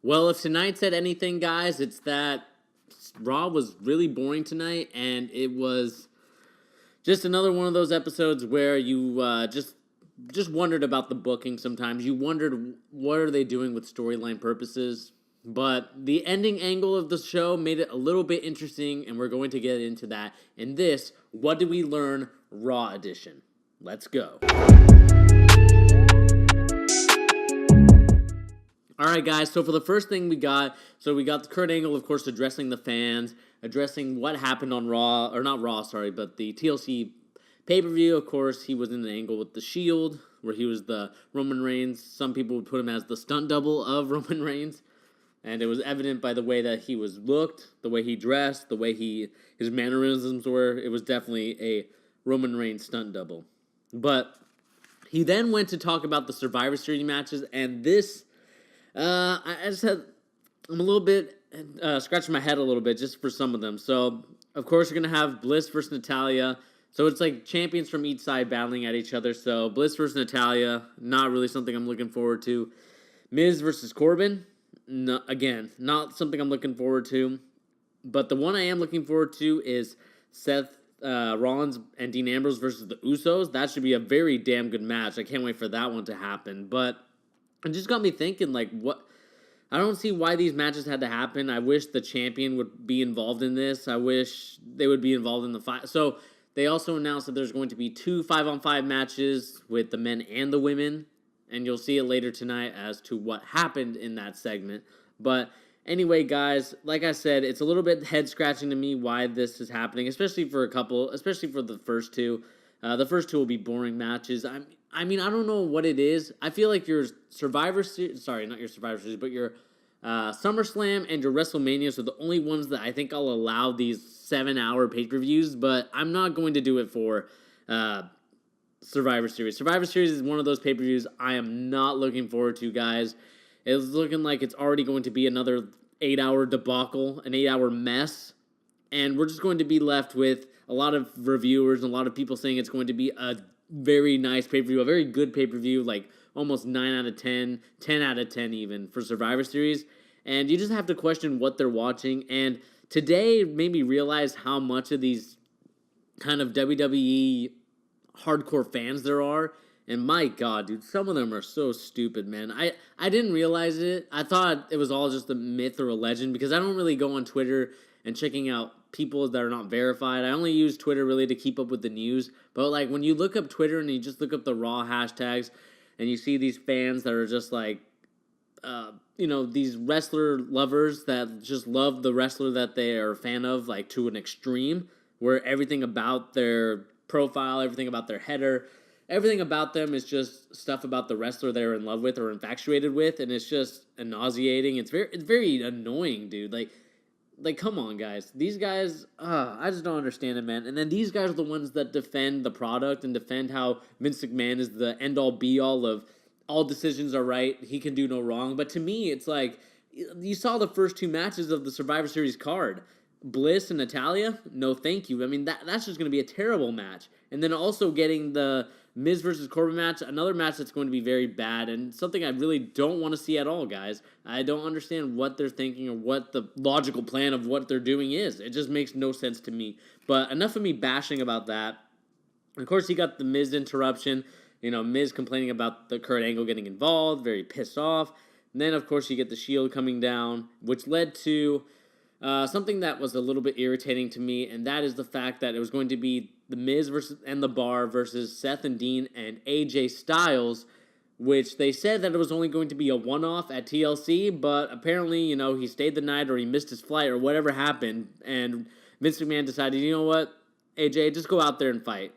Well, if tonight said anything, guys, it's that Raw was really boring tonight, and it was just another one of those episodes where you just wondered about the booking. Sometimes you wondered what are they doing with storyline purposes, but the ending angle of the show made it a little bit interesting, and we're going to get into that in this What Did We Learn Raw edition. Let's go. All right, guys, so for the first thing we got the Kurt Angle, of course, addressing the fans, addressing what happened on Raw, or not Raw, sorry, but the TLC pay-per-view. Of course, he was in an angle with the Shield, where he was the Roman Reigns. Some people would put him as the stunt double of Roman Reigns, and it was evident by the way that he was looked, the way he dressed, the way his mannerisms were. It was definitely a Roman Reigns stunt double. But he then went to talk about the Survivor Series matches, and this... I'm a little bit scratching my head a little bit just for some of them. So, of course, you're going to have Bliss versus Natalya. So it's like champions from each side battling at each other. So Bliss versus Natalya, not really something I'm looking forward to. Miz versus Corbin, no, again, not something I'm looking forward to. But the one I am looking forward to is Seth Rollins and Dean Ambrose versus the Usos. That should be a very damn good match. I can't wait for that one to happen. But it just got me thinking, like, what? I don't see why these matches had to happen. I wish the champion would be involved in this. I wish they would be involved in the fight. So they also announced that there's going to be 2 5-on-5 matches with the men and the women, and you'll see it later tonight as to what happened in that segment. But anyway, guys, like I said, it's a little bit head-scratching to me why this is happening, especially for the first two. The first two will be boring matches. I mean, I don't know what it is. I feel like your Survivor Series, sorry, not your Survivor Series, but your SummerSlam and your WrestleManias are the only ones that I think I'll allow these 7-hour pay-per-views, but I'm not going to do it for Survivor Series. Survivor Series is one of those pay-per-views I am not looking forward to, guys. It's looking like it's already going to be another 8-hour debacle, an 8-hour mess, and we're just going to be left with a lot of reviewers and a lot of people saying it's going to be a very nice pay-per-view, a very good pay-per-view, like almost 9 out of 10, 10 out of 10 even for Survivor Series. And you just have to question what they're watching. And today made me realize how much of these kind of WWE hardcore fans there are. And my God, dude, some of them are so stupid, man. I didn't realize it. I thought it was all just a myth or a legend because I don't really go on Twitter and checking out people that are not verified. I only use Twitter really to keep up with the news. But like when you look up Twitter and you just look up the Raw hashtags and you see these fans that are just like, these wrestler lovers that just love the wrestler that they are a fan of, like to an extreme, where everything about their profile, everything about their header, everything about them is just stuff about the wrestler they're in love with or infatuated with, and it's just nauseating. It's very annoying, dude. Like, come on, guys. These guys, I just don't understand it, man. And then these guys are the ones that defend the product and defend how Vince McMahon is the end-all, be-all of all decisions are right, he can do no wrong. But to me, it's like, you saw the first 2 matches of the Survivor Series card. Bliss and Natalya, no thank you. I mean, that's just going to be a terrible match. And then also getting the Miz versus Corbin match, another match that's going to be very bad and something I really don't want to see at all, guys. I don't understand what they're thinking or what the logical plan of what they're doing is. It just makes no sense to me. But enough of me bashing about that. Of course, you got the Miz interruption. Miz complaining about the Kurt Angle getting involved, very pissed off. And then, of course, you get the Shield coming down, which led to something that was a little bit irritating to me, and that is the fact that it was going to be the Miz and the Bar versus Seth and Dean and AJ Styles, which they said that it was only going to be a one-off at TLC, but apparently, he stayed the night or he missed his flight or whatever happened, and Vince McMahon decided, you know what, AJ, just go out there and fight.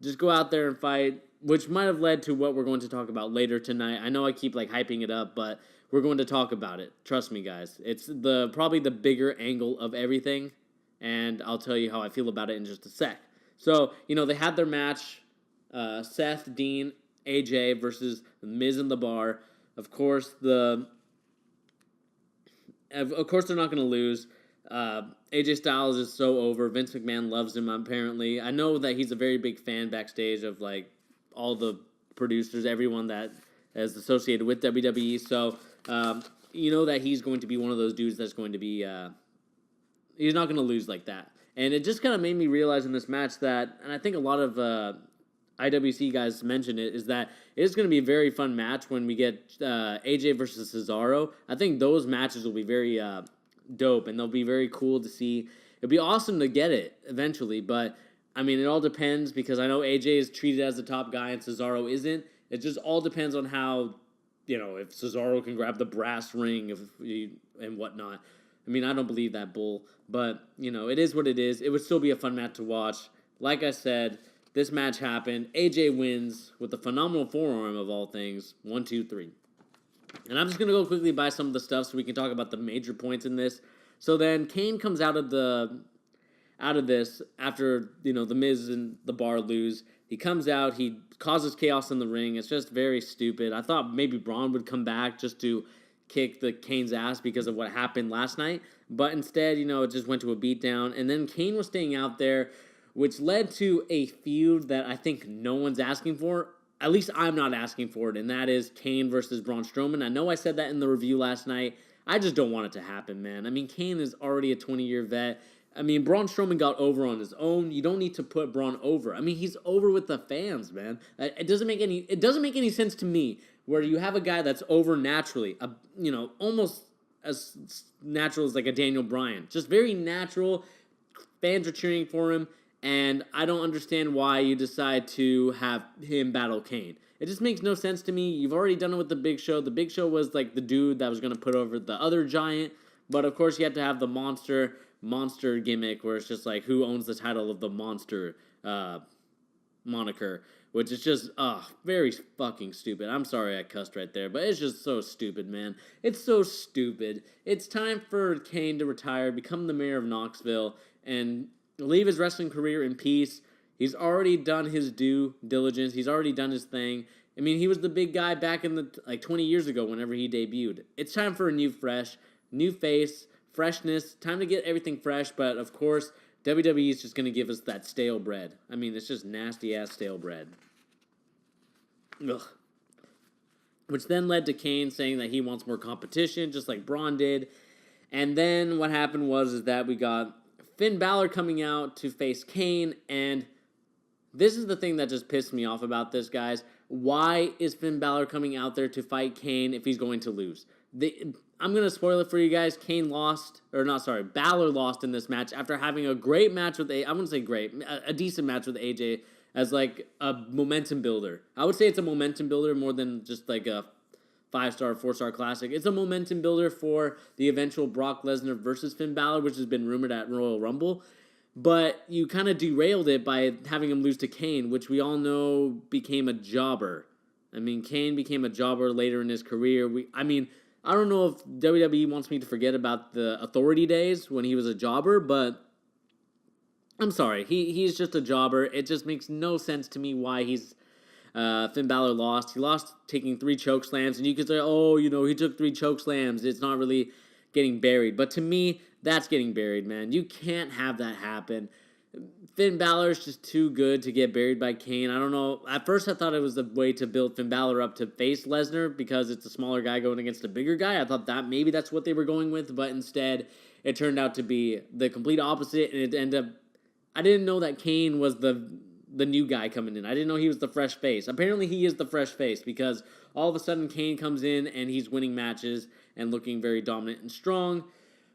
Just go out there and fight, which might have led to what we're going to talk about later tonight. I know I keep hyping it up, but we're going to talk about it. Trust me, guys. It's probably the bigger angle of everything, and I'll tell you how I feel about it in just a sec. So, they had their match, Seth, Dean, AJ versus the Miz and the Bar. Of course, they're not going to lose. AJ Styles is so over. Vince McMahon loves him, apparently. I know that he's a very big fan backstage of, all the producers, everyone that is associated with WWE. So, you know that he's going to be one of those dudes that's going to be he's not going to lose like that. And it just kind of made me realize in this match that, and I think a lot of IWC guys mentioned it, is that it's going to be a very fun match when we get AJ versus Cesaro. I think those matches will be very dope, and they'll be very cool to see. It'll be awesome to get it eventually, but I mean, it all depends because I know AJ is treated as the top guy and Cesaro isn't. It just all depends on how, if Cesaro can grab the brass ring and whatnot. I mean, I don't believe that bull, but, it is what it is. It would still be a fun match to watch. Like I said, this match happened. AJ wins with a phenomenal forearm of all things. 1, 2, 3. And I'm just going to go quickly by some of the stuff so we can talk about the major points in this. So then Kane comes out of this after, The Miz and the Bar lose. He comes out. He causes chaos in the ring. It's just very stupid. I thought maybe Braun would come back just to kick the Kane's ass because of what happened last night. But instead, it just went to a beatdown. And then Kane was staying out there, which led to a feud that I think no one's asking for. At least I'm not asking for it, and that is Kane versus Braun Strowman. I know I said that in the review last night. I just don't want it to happen, man. I mean, Kane is already a 20-year vet. I mean, Braun Strowman got over on his own. You don't need to put Braun over. I mean, he's over with the fans, man. It doesn't make any sense to me where you have a guy that's over naturally, almost as natural as like a Daniel Bryan. Just very natural. Fans are cheering for him, and I don't understand why you decide to have him battle Kane. It just makes no sense to me. You've already done it with the Big Show. The Big Show was like the dude that was going to put over the other giant, but of course you had to have the monster gimmick where it's just like who owns the title of the monster moniker, which is just very fucking stupid. I'm sorry I cussed right there, but it's just so stupid, man. It's so stupid. It's time for Kane to retire, become the mayor of Knoxville, and leave his wrestling career in peace. He's already done his due diligence. He's already done his thing. I mean, he was the big guy back in the 20 years ago whenever he debuted. It's time for a new face, freshness, time to get everything fresh, but of course, WWE is just going to give us that stale bread. I mean, it's just nasty-ass stale bread. Ugh. Which then led to Kane saying that he wants more competition, just like Braun did. And then what happened was that we got Finn Balor coming out to face Kane, and this is the thing that just pissed me off about this, guys. Why is Finn Balor coming out there to fight Kane if he's going to lose? I'm going to spoil it for you guys. Balor lost in this match after having a great match with I wouldn't say great, a decent match with AJ as like a momentum builder. I would say it's a momentum builder more than just like a 5-star, 4-star classic. It's a momentum builder for the eventual Brock Lesnar versus Finn Balor, which has been rumored at Royal Rumble. But you kind of derailed it by having him lose to Kane, which we all know became a jobber. I mean, Kane became a jobber later in his career. I don't know if WWE wants me to forget about the Authority days when he was a jobber, but I'm sorry. He's just a jobber. It just makes no sense to me why Finn Balor lost. He lost taking 3 choke slams, and you could say, he took 3 choke slams. It's not really getting buried. But to me, that's getting buried, man. You can't have that happen. Finn Balor is just too good to get buried by Kane. I don't know. At first, I thought it was the way to build Finn Balor up to face Lesnar because it's a smaller guy going against a bigger guy. I thought that maybe that's what they were going with, but instead, it turned out to be the complete opposite, and it ended up. I didn't know that Kane was the new guy coming in. I didn't know he was the fresh face. Apparently, he is the fresh face because all of a sudden, Kane comes in and he's winning matches and looking very dominant and strong.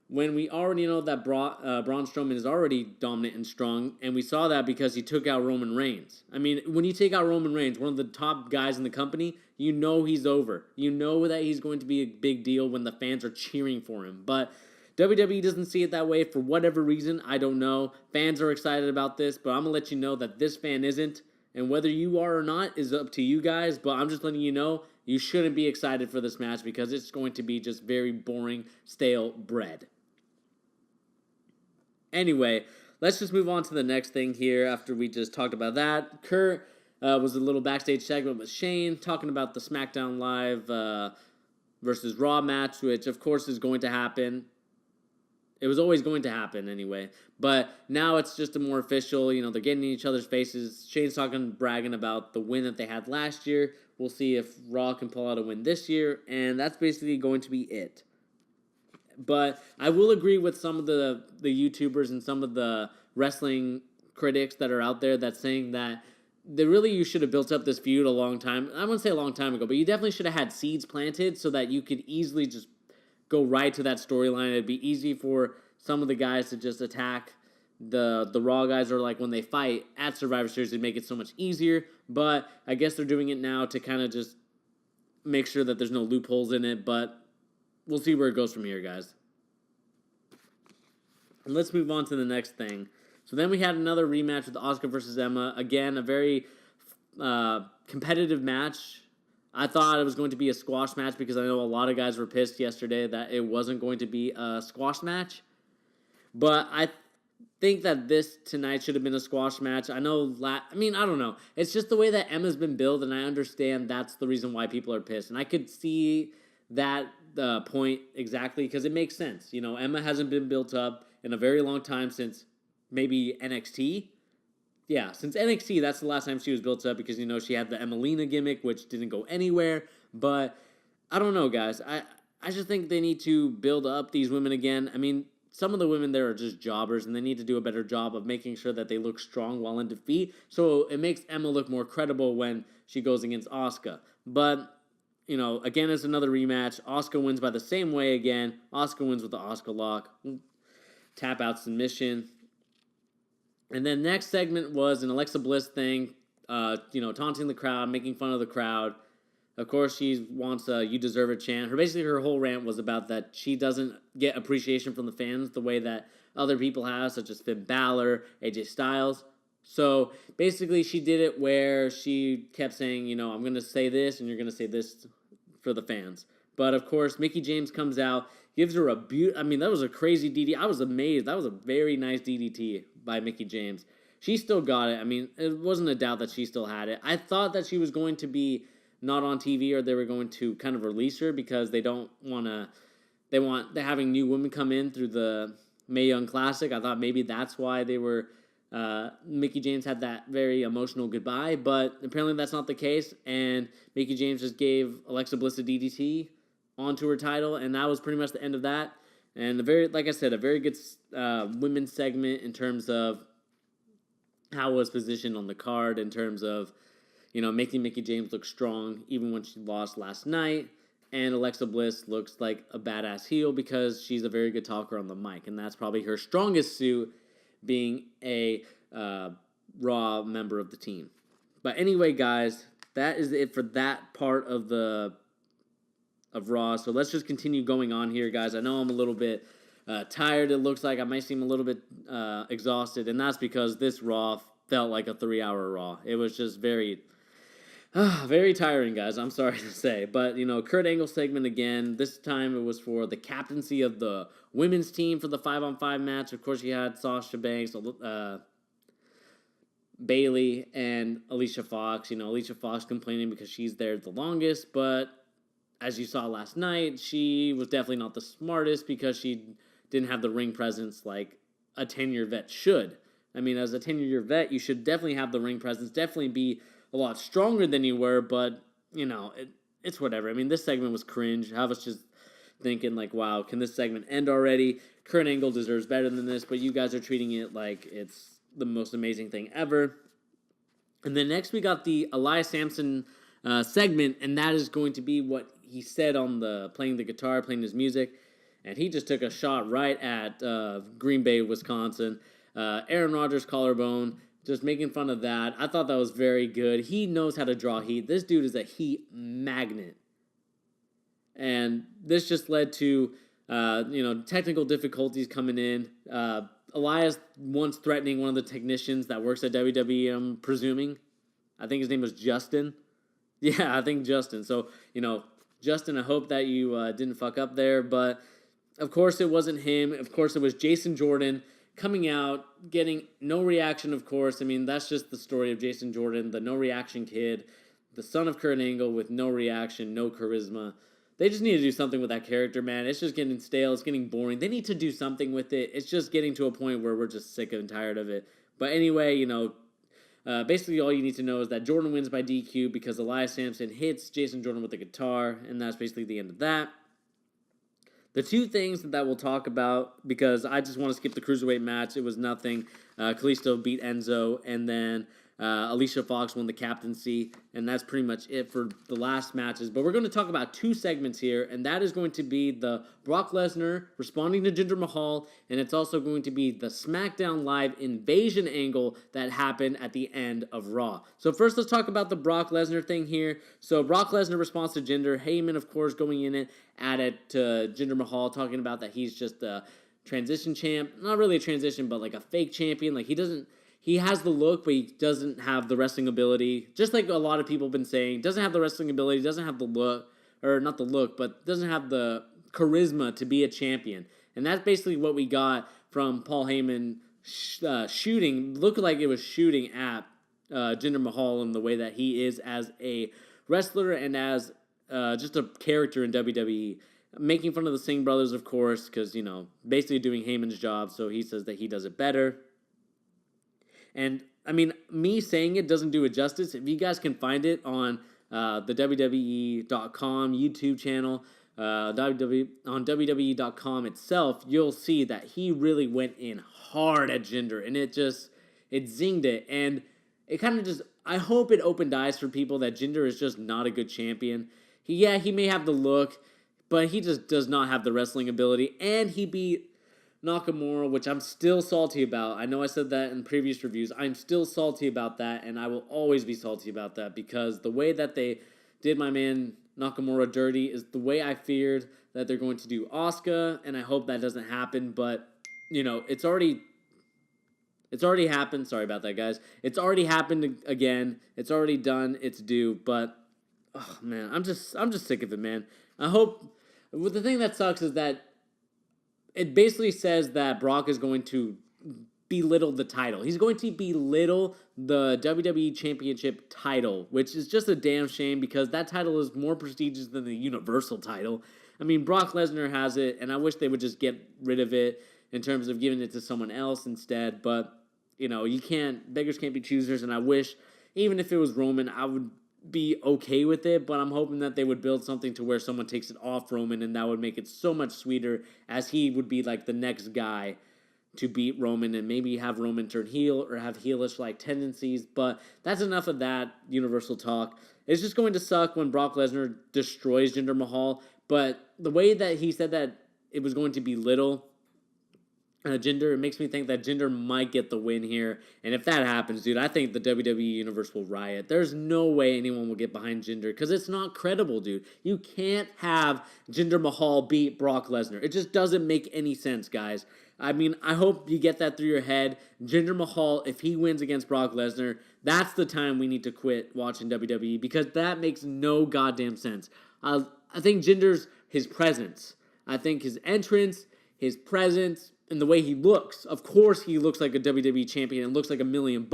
When we already know that Braun Strowman is already dominant and strong, and we saw that because he took out Roman Reigns. I mean, when you take out Roman Reigns, one of the top guys in the company, you know he's over. You know that he's going to be a big deal when the fans are cheering for him. But WWE doesn't see it that way for whatever reason. I don't know. Fans are excited about this, but I'm going to let you know that this fan isn't. And whether you are or not is up to you guys, but I'm just letting you know you shouldn't be excited for this match because it's going to be just very boring, stale bread. Anyway, let's just move on to the next thing here after we just talked about that. Kurt was a little backstage segment with Shane talking about the Smackdown Live versus Raw match, which of course is going to happen. It was always going to happen anyway. But now it's just a more official, they're getting in each other's faces. Shane's bragging about the win that they had last year. We'll see if Raw can pull out a win this year. And that's basically going to be it. But I will agree with some of the YouTubers and some of the wrestling critics that are out there that's saying that you should have built up this feud a long time. I wouldn't say a long time ago, but you definitely should have had seeds planted so that you could easily just go right to that storyline. It'd be easy for some of the guys to just attack the Raw guys, or like when they fight at Survivor Series, it'd make it so much easier. But I guess they're doing it now to kind of just make sure that there's no loopholes in it. But we'll see where it goes from here, guys. And let's move on to the next thing. So then we had another rematch with Asuka versus Emma. Again, a very competitive match. I thought it was going to be a squash match because I know a lot of guys were pissed yesterday that it wasn't going to be a squash match. But I think that this tonight should have been a squash match. I don't know. It's just the way that Emma's been billed, and I understand that's the reason why people are pissed. And I could see that point exactly because it makes sense. You know, Emma hasn't been built up in a very long time since maybe NXT. Yeah, since NXT, that's the last time she was built up because, you know, she had the Emelina gimmick, which didn't go anywhere. But I don't know, guys. I just think they need to build up these women again. I mean, some of the women there are just jobbers, and they need to do a better job of making sure that they look strong while in defeat. So it makes Emma look more credible when she goes against Asuka. But, you know, again, it's another rematch. Asuka wins by the same way again. Asuka wins with the Asuka lock. Tap out submission. And then next segment was an Alexa Bliss thing, taunting the crowd, making fun of the crowd. Of course, she wants a "You Deserve It" chant. Her whole rant was about that she doesn't get appreciation from the fans the way that other people have, such as Finn Balor, AJ Styles. So basically, she did it where she kept saying, you know, I'm going to say this and you're going to say this for the fans. But of course, Mickie James comes out, gives her that was a crazy DDT. I was amazed. That was a very nice DDT by Mickie James. She still got it. I mean, it wasn't a doubt that she still had it. I thought that she was going to be not on TV, or they were going to kind of release her because they're having new women come in through the Mae Young Classic. I thought maybe that's why they were Mickie James had that very emotional goodbye, but apparently that's not the case, and Mickie James just gave Alexa Bliss a DDT onto her title, and that was pretty much the end of that. And a very good women's segment in terms of how it was positioned on the card, in terms of, you know, making Mickie James look strong even when she lost last night. And Alexa Bliss looks like a badass heel because she's a very good talker on the mic, and that's probably her strongest suit, being a Raw member of the team. But anyway, guys, that is it for that part of Raw. So let's just continue going on here, guys. I know I'm a little bit tired. It looks like I might seem a little bit exhausted, and that's because this Raw felt like a 3-hour Raw. It was just very tiring, guys. I'm sorry to say. But, you know, Kurt Angle segment again. This time it was for the captaincy of the women's team for the 5-on-5 match. Of course, you had Sasha Banks, Bayley, and Alicia Fox. You know, Alicia Fox complaining because she's there the longest. But as you saw last night, she was definitely not the smartest because she didn't have the ring presence like a 10-year vet should. I mean, as a 10-year vet, you should definitely have the ring presence, definitely be a lot stronger than you were, but, you know, it's whatever. I mean, this segment was cringe. I was just thinking, like, wow, can this segment end already? Kurt Angle deserves better than this, but you guys are treating it like it's the most amazing thing ever. And then next we got the Elias Sampson segment, and that is going to be what he said on playing the guitar, playing his music, and he just took a shot right at Green Bay, Wisconsin. Aaron Rodgers' collarbone, just making fun of that. I thought that was very good. He knows how to draw heat. This dude is a heat magnet. And this just led to, technical difficulties coming in. Elias once threatening one of the technicians that works at WWE, I'm presuming. I think his name was Justin. Yeah, I think Justin. So, you know, Justin, I hope that you didn't fuck up there. But, of course, it wasn't him. Of course, it was Jason Jordan coming out, getting no reaction, of course. I mean, that's just the story of Jason Jordan, the no-reaction kid, the son of Kurt Angle with no reaction, no charisma. They just need to do something with that character, man. It's just getting stale. It's getting boring. They need to do something with it. It's just getting to a point where we're just sick and tired of it. But anyway, you know, basically all you need to know is that Jordan wins by DQ because Elias Sampson hits Jason Jordan with the guitar, and that's basically the end of that. The two things that we'll talk about, because I just want to skip the cruiserweight match. It was nothing. Kalisto beat Enzo, and then Alicia Fox won the captaincy, and that's pretty much it for the last matches. But we're going to talk about two segments here, and that is going to be the Brock Lesnar responding to Jinder Mahal, and it's also going to be the Smackdown Live invasion angle that happened at the end of Raw. So first, let's talk about the Brock Lesnar thing here. So Brock Lesnar responds to Jinder. Heyman, of course, going in at it to Jinder Mahal, talking about that he's just a transition champ. Not really a transition, but like a fake champion. Like he has the look, but he doesn't have the wrestling ability. Just like a lot of people have been saying, doesn't have the wrestling ability, doesn't have the look, or not the look, but doesn't have the charisma to be a champion. And that's basically what we got from Paul Heyman shooting, looked like it was shooting at Jinder Mahal in the way that he is as a wrestler and as just a character in WWE. Making fun of the Singh brothers, of course, because, basically doing Heyman's job, so he says that he does it better. And, I mean, me saying it doesn't do it justice. If you guys can find it on the WWE.com YouTube channel, on WWE.com itself, you'll see that he really went in hard at Jinder, and it zinged it. And it kind of just, I hope it opened eyes for people that Jinder is just not a good champion. He may have the look, but he just does not have the wrestling ability, and he beat Nakamura, which I'm still salty about. I know I said that in previous reviews. I'm still salty about that, and I will always be salty about that because the way that they did my man Nakamura dirty is the way I feared that they're going to do Asuka, and I hope that doesn't happen, but, it's already happened. Sorry about that, guys. It's already happened again. It's already done. It's due, but, oh, man, I'm just sick of it, man. I hope, the thing that sucks is that it basically says that Brock is going to belittle the title. He's going to belittle the WWE Championship title, which is just a damn shame because that title is more prestigious than the Universal title. I mean, Brock Lesnar has it, and I wish they would just get rid of it in terms of giving it to someone else instead. But, beggars can't be choosers, and I wish, even if it was Roman, I would be okay with it, but I'm hoping that they would build something to where someone takes it off Roman, and that would make it so much sweeter, as he would be like the next guy to beat Roman, and maybe have Roman turn heel or have heelish like tendencies. But that's enough of that Universal talk. It's just going to suck when Brock Lesnar destroys Jinder Mahal, but the way that he said that it was going to belittle Jinder, it makes me think that Jinder might get the win here. And if that happens, dude, I think the WWE Universe will riot. There's no way anyone will get behind Jinder because it's not credible, dude. You can't have Jinder Mahal beat Brock Lesnar. It just doesn't make any sense, guys. I mean, I hope you get that through your head. Jinder Mahal, if he wins against Brock Lesnar, that's the time we need to quit watching WWE because that makes no goddamn sense. I think his presence. I think his entrance, his presence, and the way he looks. Of course, he looks like a WWE champion and looks like $1 million.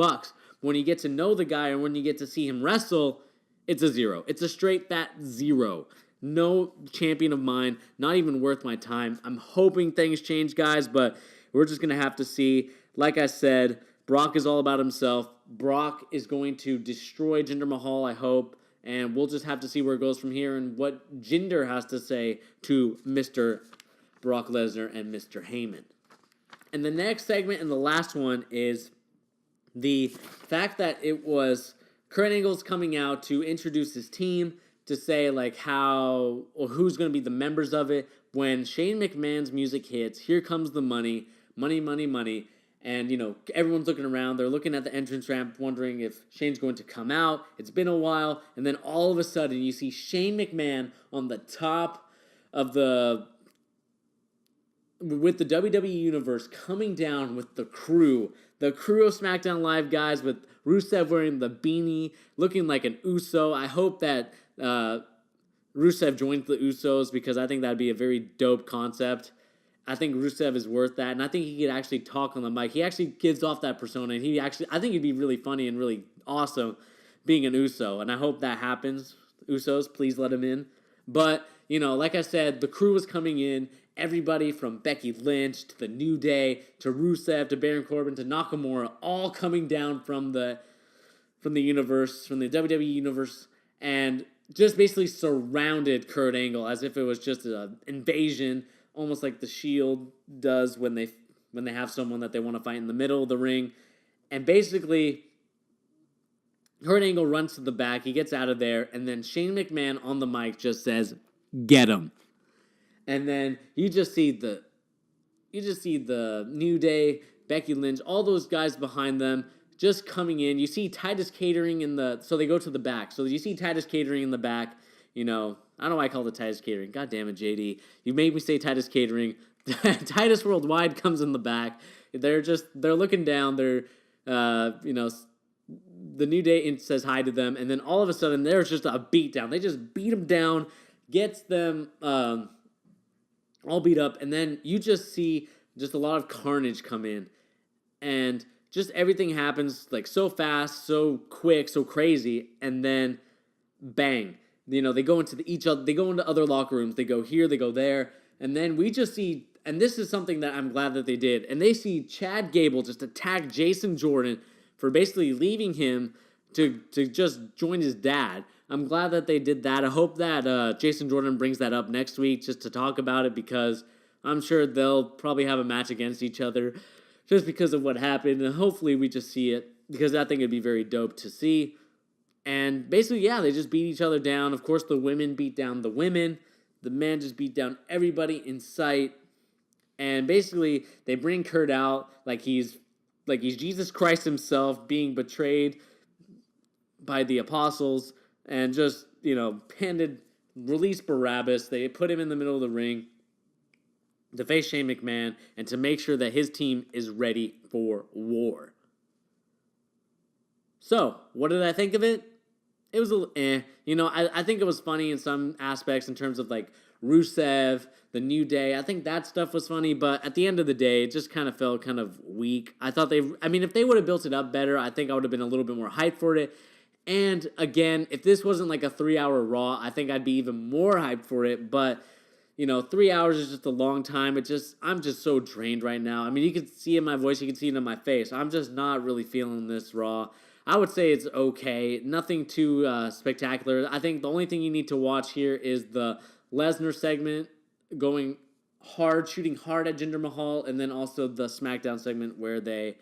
When you get to know the guy and when you get to see him wrestle, it's a 0. It's a straight fat 0. No champion of mine, not even worth my time. I'm hoping things change, guys, but we're just going to have to see. Like I said, Brock is all about himself. Brock is going to destroy Jinder Mahal, I hope, and we'll just have to see where it goes from here and what Jinder has to say to Mr. Brock Lesnar and Mr. Heyman. And the next segment and the last one is the fact that it was Kurt Angle's coming out to introduce his team, to say like how or who's going to be the members of it. When Shane McMahon's music hits, here comes the money, money, money, money. And, everyone's looking around. They're looking at the entrance ramp, wondering if Shane's going to come out. It's been a while. And then all of a sudden, you see Shane McMahon on the top of with the WWE Universe coming down with the crew of SmackDown Live guys, with Rusev wearing the beanie, looking like an Uso. I hope that Rusev joins the Usos because I think that'd be a very dope concept. I think Rusev is worth that, and I think he could actually talk on the mic. He actually gives off that persona, and I think he'd be really funny and really awesome being an Uso, and I hope that happens. Usos, please let him in. But, like I said, the crew was coming in. Everybody from Becky Lynch to the New Day to Rusev to Baron Corbin to Nakamura, all coming down from the universe, from the WWE Universe, and just basically surrounded Kurt Angle as if it was just an invasion almost like the Shield does when they have someone that they want to fight in the middle of the ring. And basically, Kurt Angle runs to the back. He gets out of there. And then Shane McMahon on the mic just says, "Get him." And then you just see the New Day, Becky Lynch, all those guys behind them just coming in. You see Titus Catering so they go to the back. So you see Titus Catering in the back. I don't know why I call it Titus Catering. God damn it, JD. You made me say Titus Catering. Titus Worldwide comes in the back. They're looking down. They're, the New Day says hi to them. And then all of a sudden, there's just a beatdown. They just beat them down, gets them all beat up. And then you just see just a lot of carnage come in. And just everything happens like so fast, so quick, so crazy. And then bang. They go into each other. They go into other locker rooms. They go here. They go there. And then we just see, and this is something that I'm glad that they did. And they see Chad Gable just attack Jason Jordan for basically leaving him to just join his dad. I'm glad that they did that. I hope that Jason Jordan brings that up next week just to talk about it, because I'm sure they'll probably have a match against each other just because of what happened. And hopefully we just see it, because I think it'd be very dope to see. And basically, yeah, they just beat each other down. Of course, the women beat down the women. The men just beat down everybody in sight. And basically, they bring Kurt out like he's Jesus Christ himself being betrayed by the apostles, and just, release Barabbas. They put him in the middle of the ring to face Shane McMahon and to make sure that his team is ready for war. So, what did I think of it? It was a little I think it was funny in some aspects in terms of like Rusev, the New Day. I think that stuff was funny, but at the end of the day, it just kind of felt kind of weak. I thought if they would have built it up better, I think I would have been a little bit more hyped for it. And again, if this wasn't like a 3-hour Raw, I think I'd be even more hyped for it. But 3 hours is just a long time. I'm just so drained right now. I mean, you can see it in my voice, you can see it in my face. I'm just not really feeling this Raw. I would say it's okay. Nothing too spectacular. I think the only thing you need to watch here is the Lesnar segment going hard, shooting hard at Jinder Mahal, and then also the Smackdown segment where they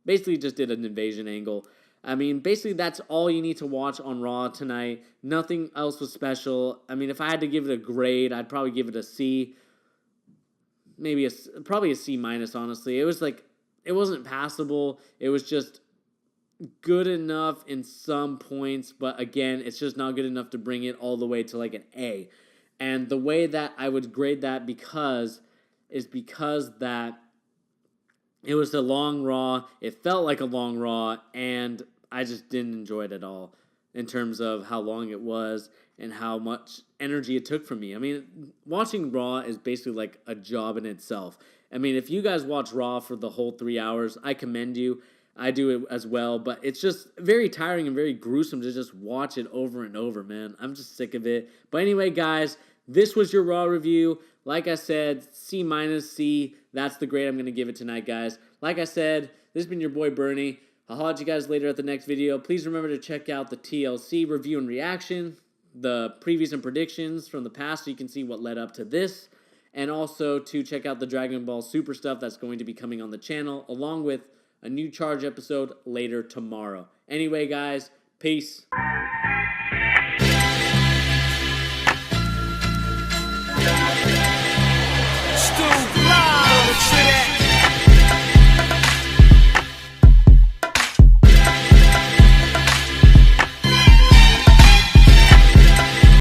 basically just did an invasion angle. I mean, basically that's all you need to watch on Raw tonight. Nothing else was special. I mean, if I had to give it a grade, I'd probably give it a C. Maybe probably a C-, honestly. It was like, it wasn't passable. It was just good enough in some points, but again, it's just not good enough to bring it all the way to like an A. And the way that I would grade that because that it was a long Raw, it felt like a long Raw, and I just didn't enjoy it at all in terms of how long it was and how much energy it took from me. I mean, watching Raw is basically like a job in itself. I mean, if you guys watch Raw for the whole 3 hours, I commend you. I do it as well, but it's just very tiring and very gruesome to just watch it over and over, man. I'm just sick of it. But anyway, guys, this was your Raw review. Like I said, C-, C. That's the grade I'm going to give it tonight, guys. Like I said, this has been your boy Bernie. I'll holler at you guys later at the next video. Please remember to check out the TLC review and reaction, the previews and predictions from the past so you can see what led up to this, and also to check out the Dragon Ball Super stuff that's going to be coming on the channel, along with a new Charge episode later tomorrow. Anyway, guys, peace.